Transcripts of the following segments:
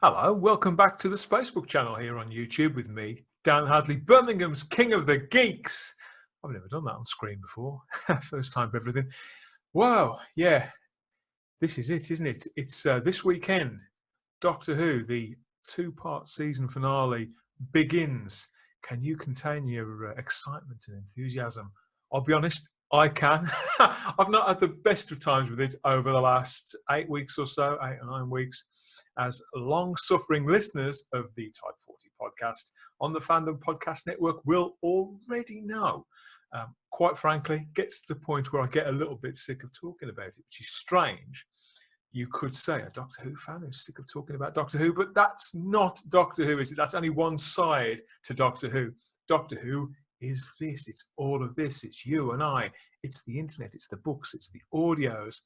Hello, welcome back to the Spacebook channel here on YouTube with me, Dan Hadley, Birmingham's King of the Geeks. I've never done that on screen before. First time for everything. Wow, yeah, this is it, isn't it? It's this weekend. Doctor Who, the two-part season finale begins. Can you contain your excitement and enthusiasm? I'll be honest, I can. I've not had the best of times with it over the last 8 weeks or so, 8 or 9 weeks. As long-suffering listeners of the Type 40 podcast on the Fandom Podcast Network will already know. Quite frankly, gets to the point where I get a little bit sick of talking about it, which is strange. You could say a Doctor Who fan who's sick of talking about Doctor Who, but that's not Doctor Who, is it? That's only one side to Doctor Who. Doctor Who is this. It's all of this. It's you and I. It's the internet. It's the books. It's the audios.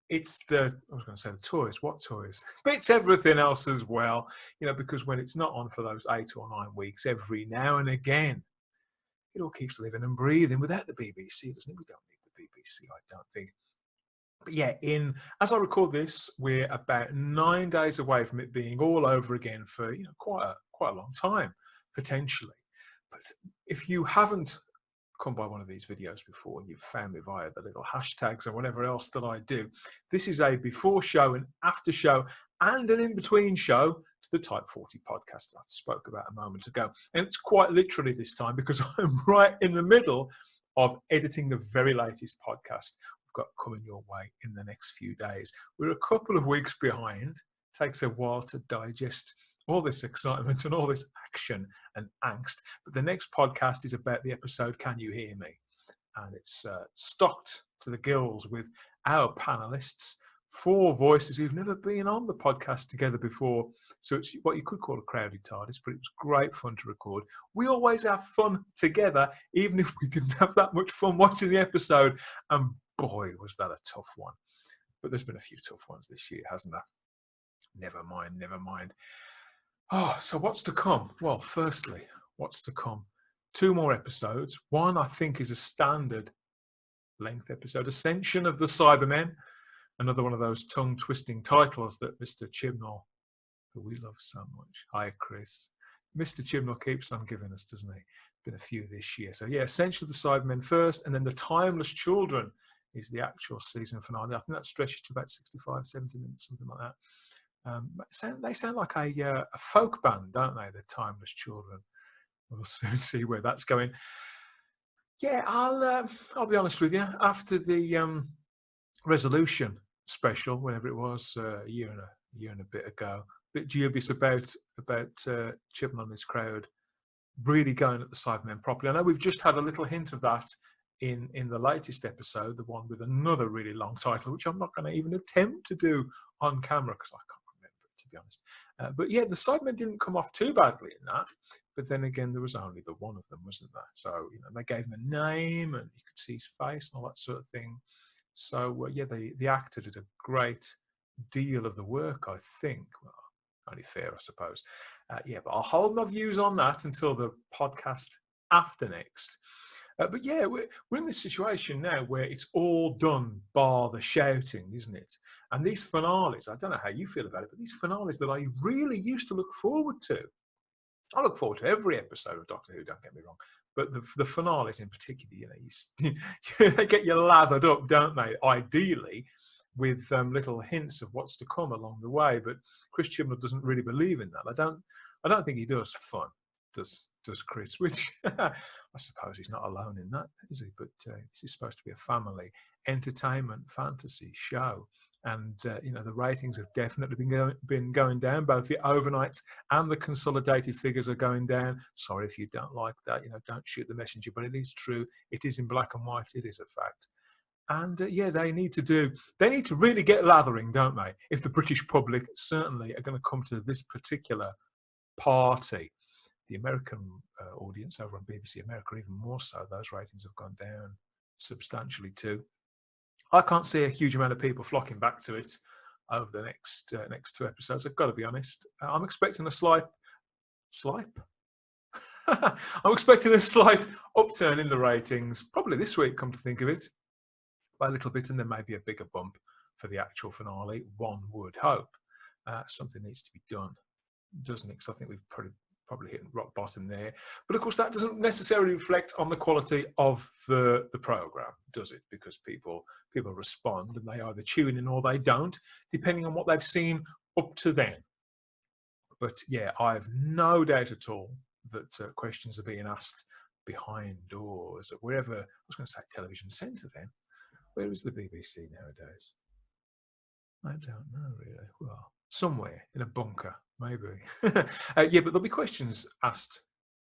It's I was going to say the toys. What toys? But it's everything else as well, because when it's not on for those 8 or 9 weeks, every now and again, it all keeps living and breathing without the BBC, doesn't it? We don't need the BBC, I don't think. But yeah, as I record this, we're about 9 days away from it being all over again for quite a long time, potentially. But if you haven't come by one of these videos before, you've found me via the little hashtags and whatever else that I do. This is a before show, an after show, and an in-between show to the Type 40 podcast that I spoke about a moment ago. And it's quite literally this time because I'm right in the middle of editing the very latest podcast we've got coming your way in the next few days. We're a couple of weeks behind. It takes a while to digest all this excitement and all this action and angst. But the next podcast is about the episode Can You Hear Me? And it's stocked to the gills with our panelists, 4 voices who've never been on the podcast together before. So it's what you could call a crowded TARDIS, but it was great fun to record. We always have fun together, even if we didn't have that much fun watching the episode. And boy, was that a tough one. But there's been a few tough ones this year, hasn't there? Never mind. Oh, so what's to come? Well, firstly, what's to come? 2 more episodes. One, I think, is a standard length episode, Ascension of the Cybermen. Another one of those tongue-twisting titles that Mr. Chibnall, who we love so much. Hi, Chris. Mr. Chibnall keeps on giving us, doesn't he? Been a few this year. So, yeah, Ascension of the Cybermen first, and then The Timeless Children is the actual season finale. I think that stretches to about 65, 70 minutes, something like that. They sound like a folk band, don't they? The Timeless Children. We'll soon see where that's going. Yeah, I'll be honest with you. After the Resolution special, whenever it was, a year and a bit ago, a bit dubious about Chibnall and his crowd really going at the Cybermen properly. I know we've just had a little hint of that in the latest episode, the one with another really long title, which I'm not going to even attempt to do on camera because I can't remember it, to be honest. But yeah, the Cybermen didn't come off too badly in that. But then again, there was only the one of them, wasn't there? So, they gave him a name and you could see his face and all that sort of thing. So, yeah, the actor did a great deal of the work, I think. Well, only fair, I suppose. Yeah, but I'll hold my views on that until the podcast after next. But yeah, we're in this situation now where it's all done bar the shouting, isn't it? And these finales, I don't know how you feel about it, but these finales that I really used to look forward to. I look forward to every episode of Doctor Who, don't get me wrong. But the finales in particular, they get you lathered up, don't they? Ideally, with little hints of what's to come along the way. But Chris Chibnall doesn't really believe in that. I don't think he does fun, does Chris? Which I suppose he's not alone in that, is he? But this is supposed to be a family entertainment fantasy show. And, the ratings have definitely been going down. Both the overnights and the consolidated figures are going down. Sorry if you don't like that. Don't shoot the messenger. But it is true. It is in black and white. It is a fact. And, yeah, they need to really get lathering, don't they? If the British public certainly are going to come to this particular party. The American audience over on BBC America, even more so, those ratings have gone down substantially too. I can't see a huge amount of people flocking back to it over the next 2 episodes. I've got to be honest. I'm expecting a slight. I'm expecting a slight upturn in the ratings, probably this week, come to think of it, by a little bit, and then maybe a bigger bump for the actual finale, one would hope. Something needs to be done doesn't it? Because I think we've probably hit rock bottom there. But of course, that doesn't necessarily reflect on the quality of the program, does it? Because people respond, and they either tune in or they don't, depending on what they've seen up to then. But yeah, I have no doubt at all that questions are being asked behind doors or wherever. I was going to say television centre then. Where is the BBC nowadays? I don't know really. Well, somewhere in a bunker, maybe. Yeah, but there'll be questions asked.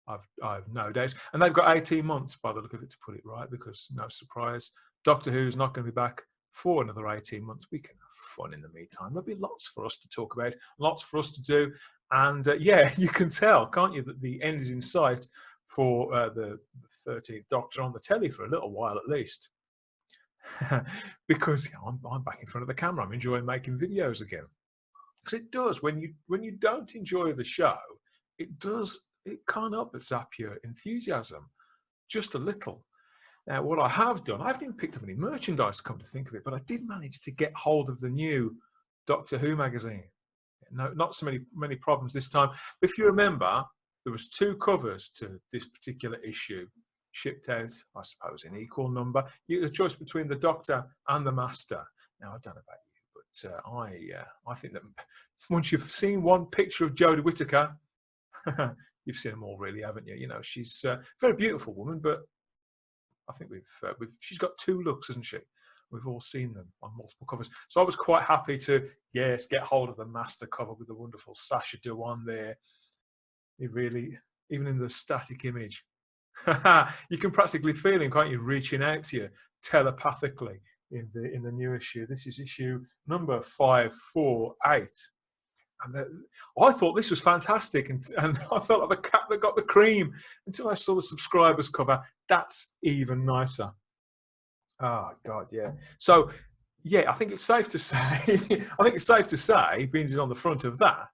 I've no doubt, and they've got 18 months by the look of it to put it right, because no surprise, Doctor Who's not going to be back for another 18 months. We can have fun in the meantime. There'll be lots for us to talk about, lots for us to do, and yeah, you can tell, can't you, that the end is in sight for the 13th Doctor on the telly for a little while at least. Because I'm back in front of the camera. I'm enjoying making videos again. Because it does, when you don't enjoy the show, it can't help but zap your enthusiasm just a little. Now, what I have done, I haven't even picked up any merchandise, come to think of it, but I did manage to get hold of the new Doctor Who magazine. No, not so many problems this time. But if you remember, there was 2 covers to this particular issue, shipped out, I suppose, in equal number. You had a choice between the Doctor and the Master. Now, I don't know about you, but I think that once you've seen one picture of Jodie Whittaker, you've seen them all, really, haven't you? You know, she's a very beautiful woman, but I think she's got 2 looks, hasn't she? We've all seen them on multiple covers. So I was quite happy to, yes, get hold of the Master cover with the wonderful Sacha Dhawan there. It really, even in the static image, you can practically feel him, can't you, reaching out to you telepathically in the new issue. This is issue number 548. And I thought this was fantastic, and I felt like the cat that got the cream until I saw the subscribers cover. That's even nicer. Oh God, yeah. So yeah, I think it's safe to say, being he's on the front of that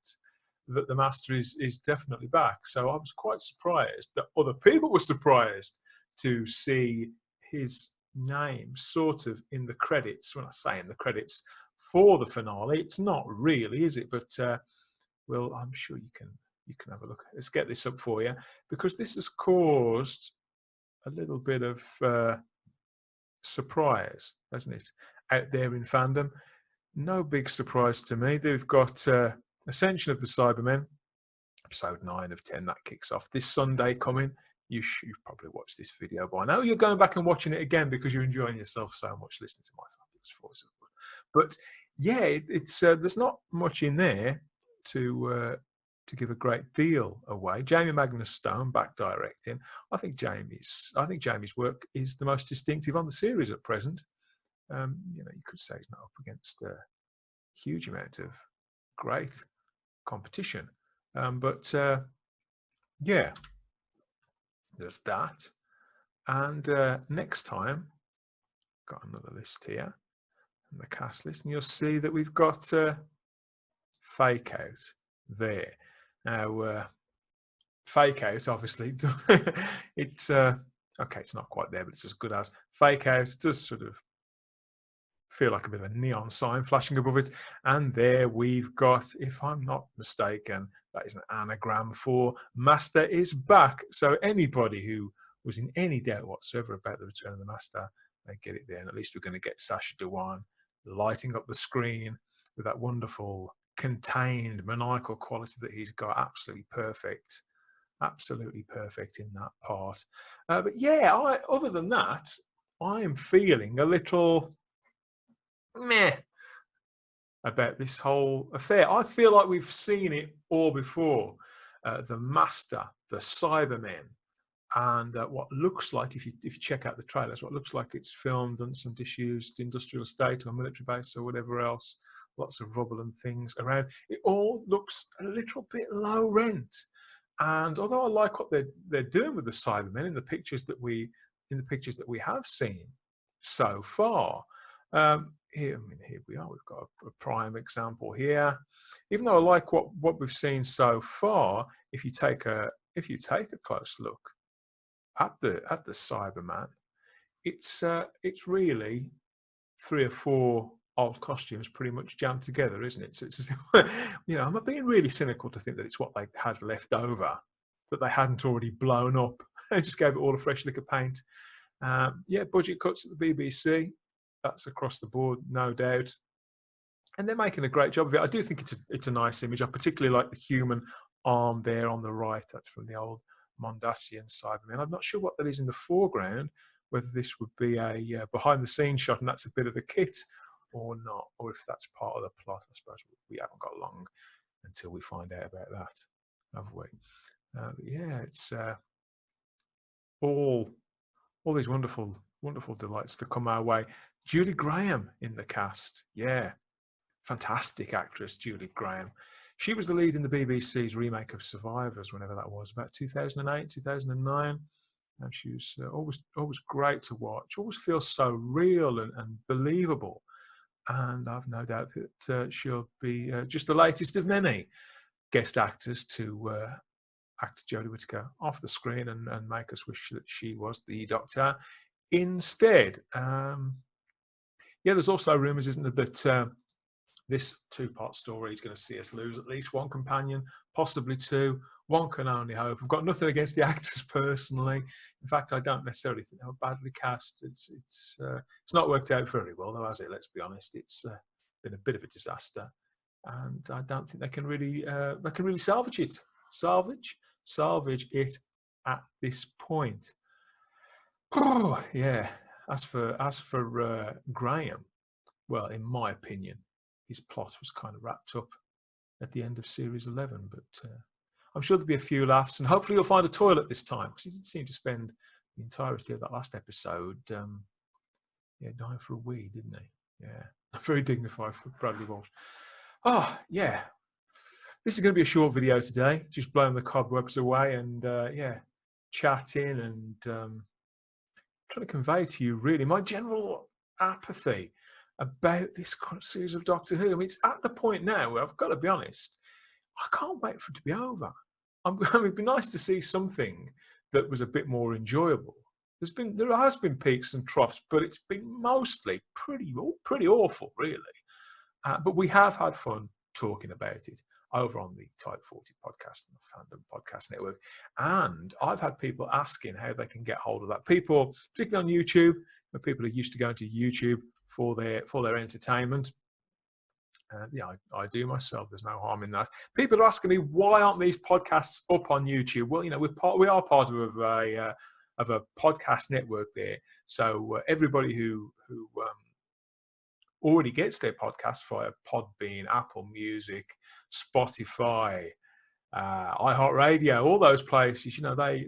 the Master is definitely back. So I was quite surprised that other people were surprised to see his name sort of in the credits. When I say in the credits for the finale, it's not really, is it? But well, I'm sure you can have a look. Let's get this up for you, because this has caused a little bit of surprise, hasn't it, out there in fandom? No big surprise to me. They've got Ascension of the Cybermen, episode 9 of 10. That kicks off this Sunday coming. You've probably watched this video by now. You're going back and watching it again because you're enjoying yourself so much listening to my fabulous voice. But yeah, it's there's not much in there to give a great deal away. Jamie Magnus Stone back directing. I think Jamie's work is the most distinctive on the series at present. You know, you could say he's not up against a huge amount of great competition, but yeah, there's that. And next time, got another list here, and the cast list, and you'll see that we've got Fake Out there. Now, Fake Out, obviously, it's okay, it's not quite there, but it's as good as. Fake Out. It does sort of feel like a bit of a neon sign flashing above it. And there we've got, if I'm not mistaken, that is an anagram for Master is back. So anybody who was in any doubt whatsoever about the return of the Master, they get it there. And at least we're going to get Sacha Dhawan lighting up the screen with that wonderful, contained, maniacal quality that he's got. Absolutely perfect in that part. But yeah, other than that, I am feeling a little meh about this whole affair. I feel like we've seen it all before. The Master, the Cybermen, and what looks like, if you check out the trailers, what looks like it's filmed on some disused industrial estate or military base or whatever else. Lots of rubble and things around. It all looks a little bit low rent. And although I like what they're doing with the Cybermen in the pictures that we have seen so far, here we are. We've got a prime example here. Even though I like what we've seen so far, if you take a close look at the Cyberman, it's really 3 or 4 old costumes pretty much jammed together, isn't it? So it's I'm being really cynical to think that it's what they had left over, that they hadn't already blown up. They just gave it all a fresh lick of paint. Budget cuts at the BBC. That's across the board, no doubt. And they're making a great job of it. I do think it's a nice image. I particularly like the human arm there on the right. That's from the old Mondasian Cybermen. I'm not sure what that is in the foreground, whether this would be a behind-the-scenes shot and that's a bit of the kit or not, or if that's part of the plot. I suppose we haven't got long until we find out about that, have we? It's all these wonderful delights to come our way. Julie Graham in the cast. Yeah, fantastic actress, Julie Graham. She was the lead in the BBC's remake of Survivors, whenever that was, about 2008, 2009. And she was always great to watch, always feels so real and believable. And I've no doubt that she'll be just the latest of many guest actors to act Jodie Whittaker off the screen and make us wish that she was the Doctor instead. There's also rumours, isn't there, that this two-part story is going to see us lose at least one companion, possibly two. One can only hope. I've got nothing against the actors personally. In fact, I don't necessarily think they were badly cast. It's not worked out very well, though, has it? Let's be honest. It's been a bit of a disaster, and I don't think they can really salvage it. Salvage it at this point. Oh, yeah. As for Graham, well, in my opinion, his plot was kind of wrapped up at the end of series 11, but I'm sure there'll be a few laughs, and hopefully you'll find a toilet this time, because he didn't seem to spend the entirety of that last episode dying for a wee, didn't he? Yeah, very dignified for Bradley Walsh. Oh, yeah. This is going to be a short video today, just blowing the cobwebs away and chatting and trying to convey to you really my general apathy about this series of Doctor Who. I mean, it's at the point now where I've got to be honest, I can't wait for it to be over. It'd be nice to see something that was a bit more enjoyable. There has been peaks and troughs, but it's been mostly pretty awful, really. But we have had fun talking about it over on the Type 40 podcast and the Fandom Podcast Network. And I've had people asking how they can get hold of that. People, particularly on YouTube, people are used to going to YouTube for their entertainment. I do myself. There's no harm in that. People are asking me, why aren't these podcasts up on YouTube? Well, we are part of a podcast network there. So everybody who already gets their podcasts via Podbean, Apple Music, Spotify, iHeartRadio, all those places,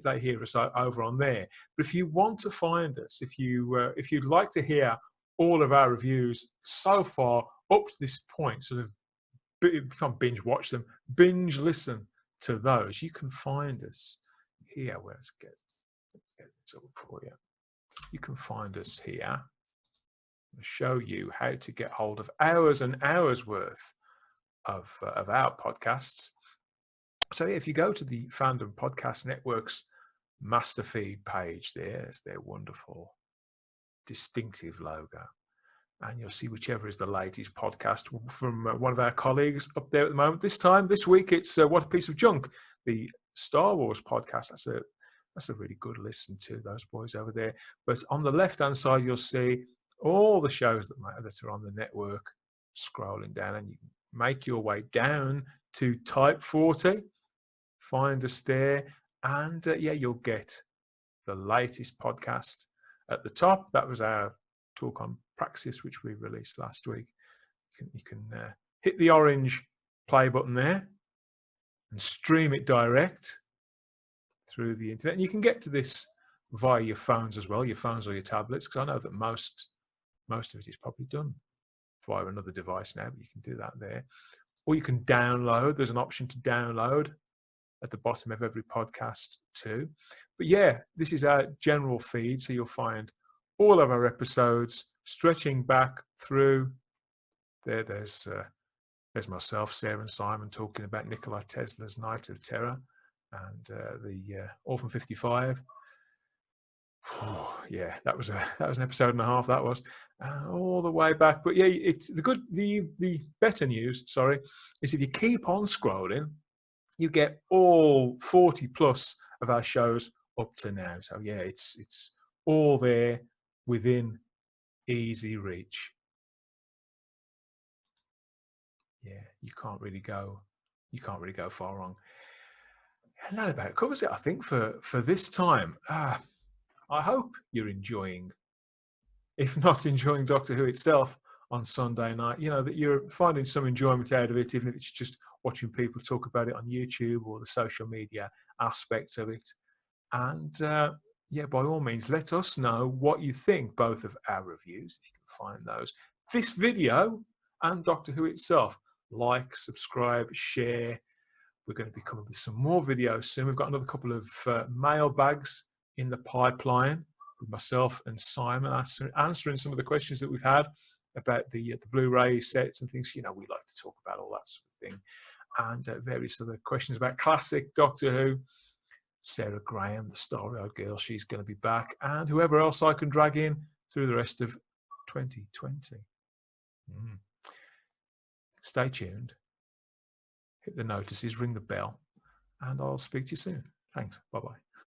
they hear us over on there. But if you want to find us, if you'd like to hear all of our reviews so far up to this point, sort of you can't binge watch them, binge listen to those, you can find us here. Let's get it up for you. You can find us here. I'll show you how to get hold of hours and hours worth of our podcasts. So if you go to the Fandom Podcast Network's master feed page, there's their wonderful distinctive logo, and you'll see whichever is the latest podcast from one of our colleagues up there at the moment. This week, it's What a Piece of Junk, the Star Wars podcast. That's a really good listen to, those boys over there. But on the left-hand side, you'll see all the shows that are on the network, scrolling down, and you can make your way down to Type 40, find us there, and you'll get the latest podcast at the top. That was our talk on Praxis, which we released last week. You can hit the orange play button there and stream it direct through the internet. And you can get to this via your phones as well, your phones or your tablets, because I know that most of it is probably done via another device now, but you can do that there. Or you can download. There's an option to download at the bottom of every podcast too. But this is our general feed, so you'll find all of our episodes stretching back through there. There's myself, Sarah and Simon talking about Nikola Tesla's Night of Terror and the Orphan 55. Yeah, that was an episode and a half. That was all the way back. But yeah, it's the better news. Sorry, is if you keep on scrolling, you get all 40 plus of our shows up to now. So yeah, it's all there within easy reach. Yeah, you can't really go far wrong. And that about covers it, I think, for this time. I hope you're enjoying, if not enjoying Doctor Who itself on Sunday night, you know, that you're finding some enjoyment out of it, even if it's just watching people talk about it on YouTube or the social media aspect of it. And yeah, by all means, let us know what you think, both of our reviews, if you can find those, this video, and Doctor Who itself. Like, subscribe, share. We're going to be coming with some more videos soon. We've got another couple of mailbags in the pipeline with myself and Simon answering some of the questions that we've had about the Blu-ray sets and things. You know, we like to talk about all that sort of thing, and various other questions about classic Doctor Who. Sarah Graham, the starry-eyed girl, she's going to be back, and whoever else I can drag in through the rest of 2020. Stay tuned. Hit the notices, ring the bell, and I'll speak to you soon. Thanks. Bye-bye.